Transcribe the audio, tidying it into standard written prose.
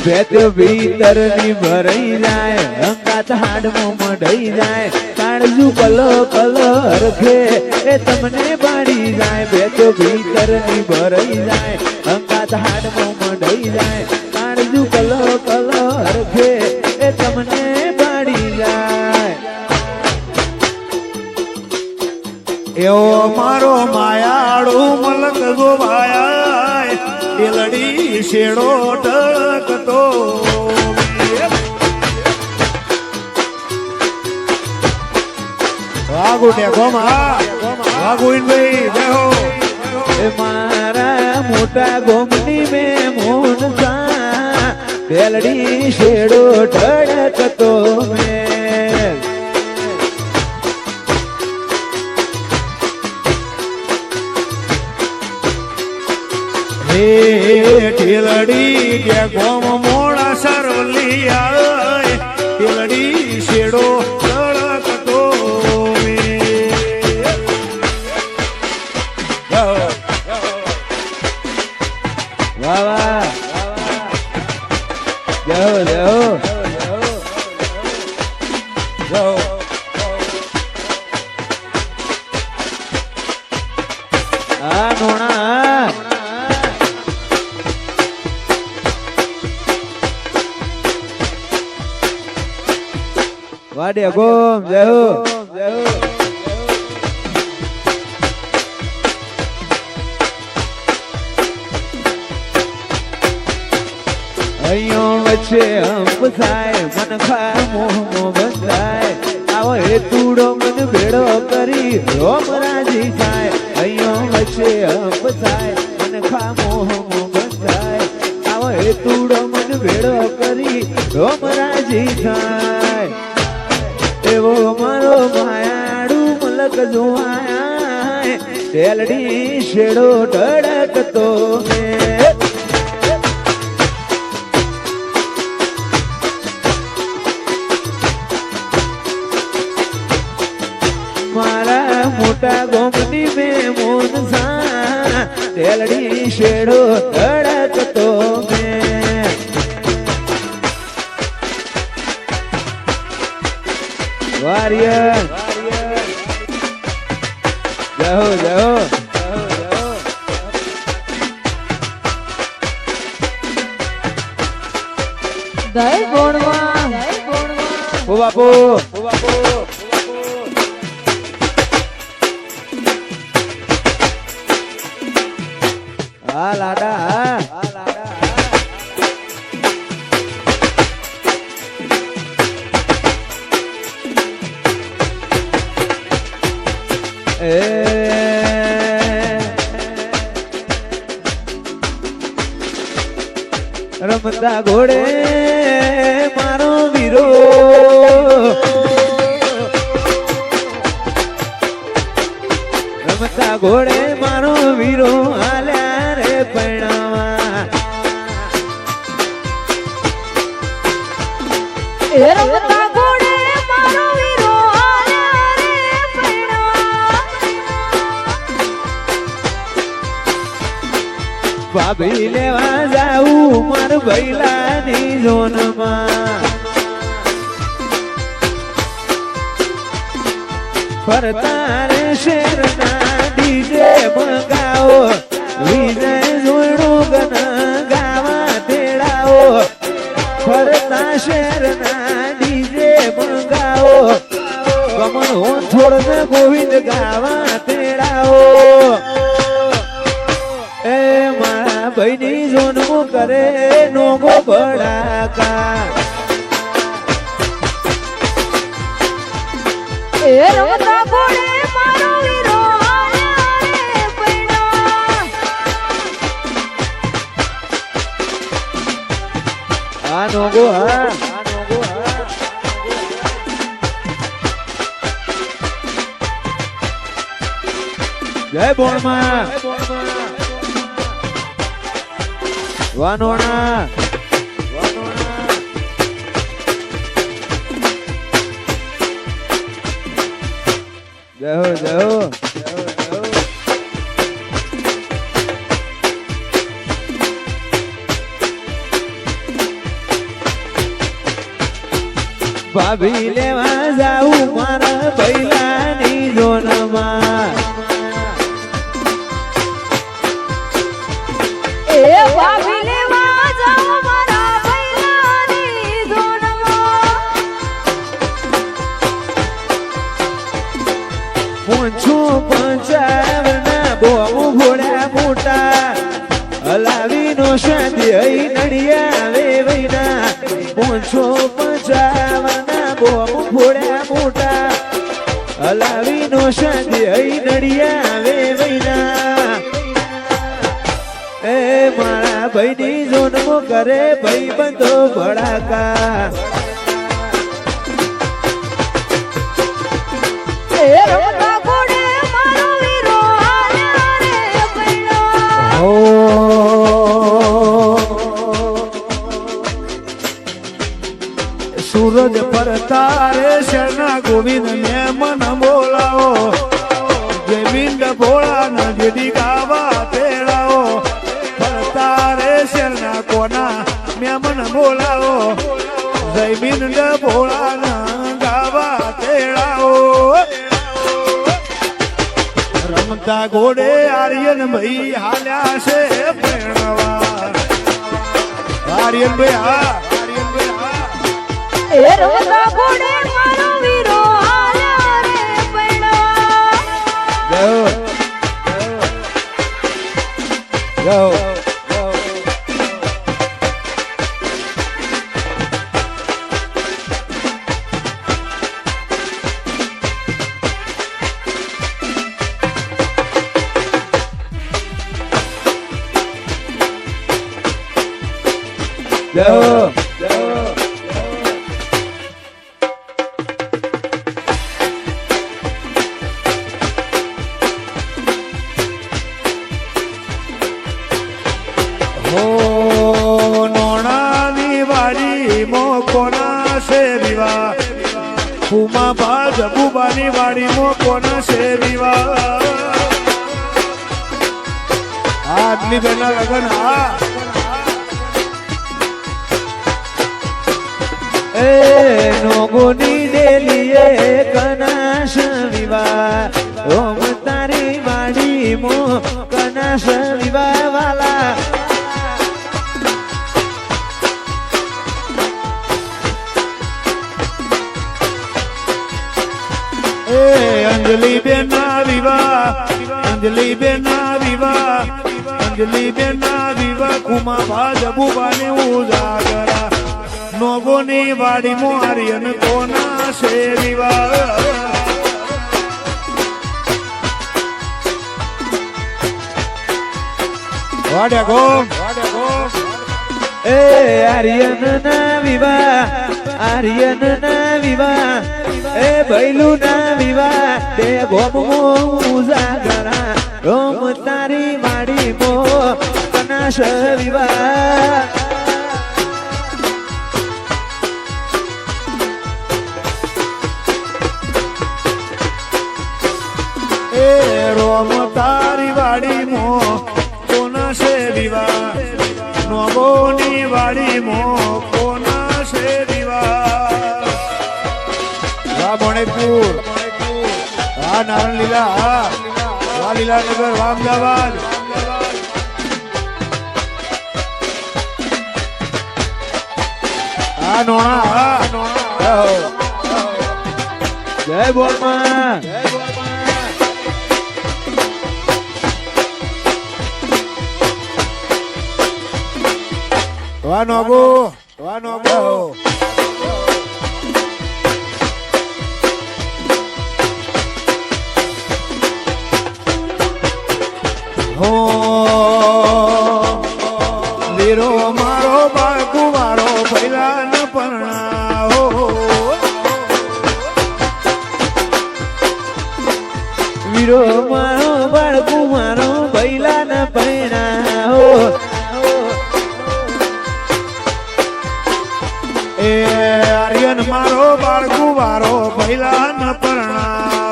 ભેત્યો ભીતર ની ભરાઈ જાય અંગાત હાડમાં મઢાઈ જાય કાળજુ કલો કલો હરખે એ તમને પાડી જાય ભેત્યો ભીતર ની ભરાઈ જાય અંગાત હાડમાં મઢાઈ જાય કાળજુ કલો કલો હરખે એ તમને પાડી જાય એવો મારો માયાળો મલક જો ભાયા દિલડી શેડો ટકતો વાગુ ટેકો ભાઈ દેહો એ મારા મોટા ગોમની મેં મોન સા બેલડી શેડો ઢળકતો મેં હે ઢીલડી કે ગોમ મોડા સરવલી આય ઢીલડી શેડો ટળકતો વાહ વાહ જાઓ જાઓ આ નોણા વાડે ગોમ જાઓ અહીંયા વચ્ચે હંપ થાય મન ખા મોહ મોહ બંધાય આવો એ તૂડો મન ભેડો કરી રોમ રાજી થાય અહીંયા વચ્ચે હંપ થાય મન ખા મોહ મોહ બંધાય આવો એ તૂડો મન ભેડો કરી રોમ રાજી થાય એવો મારો માયાડું મલક જોવાય તેલડી શેડો ઢળકતો મેં મારા મોટા ગોમની મેં મોન સા તેલડી શેડો ધડકતો મેં વારિયર જાઓ જાઓ જય ગોણવા ઓ બાપુ હા લાડા હા રમતા ઘોડે મારો વીરો રમતા ઘોડે મારો વીરો હાલ્યા રે પૈણાવા એ રમતા ઘોડે મારો વીરો હાલ્યા રે પૈણાવા ભાભી લેવા જાઉં માર ભૈલાની ઝોનમાં ફરતા રે શેરના ડીજે મંગાવો વિજય જોડું ગન ગાવા તેડાવો ફરતા શેરના ડીજે મંગાવો કમળ હો છોડ ને ગોવિંદ ગાવા તેડાવો એ મારા ભાઈની જોનમો કરે નોગો ભડાકા એ રમતા ઘોડે મારો વીરો હાલ્યા રે પૈણાવા આ નોગો હા જય બોણમાં વાનોણા જય હો જય હો ભાભી લેવા જાઉં મારા ભૈલાની જોનમાં એ ભાભી લેવા જાઉં મારા ભૈલાની ધૂનમાં. પૂછો 55 બોમ ઘોડ્યા મોટા હલાવી નો શાંતિ હઈ નડિયા વે વૈના પૂછો 55 બોમ ઘોડ્યા મોટા હલાવી નો શાંતિ હઈ નડિયા વે વૈના એ મારા ભાઈની જોનમો કરે ભાઈ બંધો ભડાકા એ રમતા ઘોડે મારો વીરો હાલ્યા રે પૈડા. ઓ સૂરજ પર તારે શરના ગોવિંદ ને મન બોલાવો જમીન ભોળા ના જેડી ગાવા તેડાવો તારે શરના કોના મેં મન બોલાવો જમીન ભોળા ના ગાવા તેડાવો રમતા ઘોડે આર્યન ભાઈ હાલ્યા છે પ્રેરણવા આર્યન ભાઈ હા એ રમતા ઘોડે મારો વીરો હાલ્યા રે પૈડા. Go. Go. ઉમા બાદ બુબાની વાડીમાં કોના છે વિવાહ આદમી બેના લગન હા એ નોગોની ડેલીએ કનાશ વિવાહ ઓમ તારી વાડી મો કનાશ વિવાહ વાલા અંજલિ બેના વિવાહ અંજલિ બેના વિવાહ અંજલિ બેના વિવાહ કુમા બાદ બુબાને ઉજાગરા નોગોની વાડી મોરિયન કોના છે વિવાહ વાડ્યા ગો એ આર્યન ના વિવાહ આર્યન ના વિવાહ એ ભૈલું ના વિવાહ તે ગોમો ઉજાગરા રોમ તારી વાડી મો કનાશ વિવાહ એ રોમ તારી વાડી મો કોના છે વિવાહ નોગોની વાડી મો કોના છે વિવાહ વાહ મણિપુર વાહ નારણ લીલા વાહ લીલાનગર વાહ અમદાવાદ આ નોણા જય બોલમાં વાહ નોગો વાહ નોગો હો વીરો મારો બાકુ મારો પહેલા ન પરણા હો વીરો મારો બાળકુ મારો ભૈલા ના પૈણા હો એ આર્યન મારો બાળકુ મારો પહેલા ન પરણા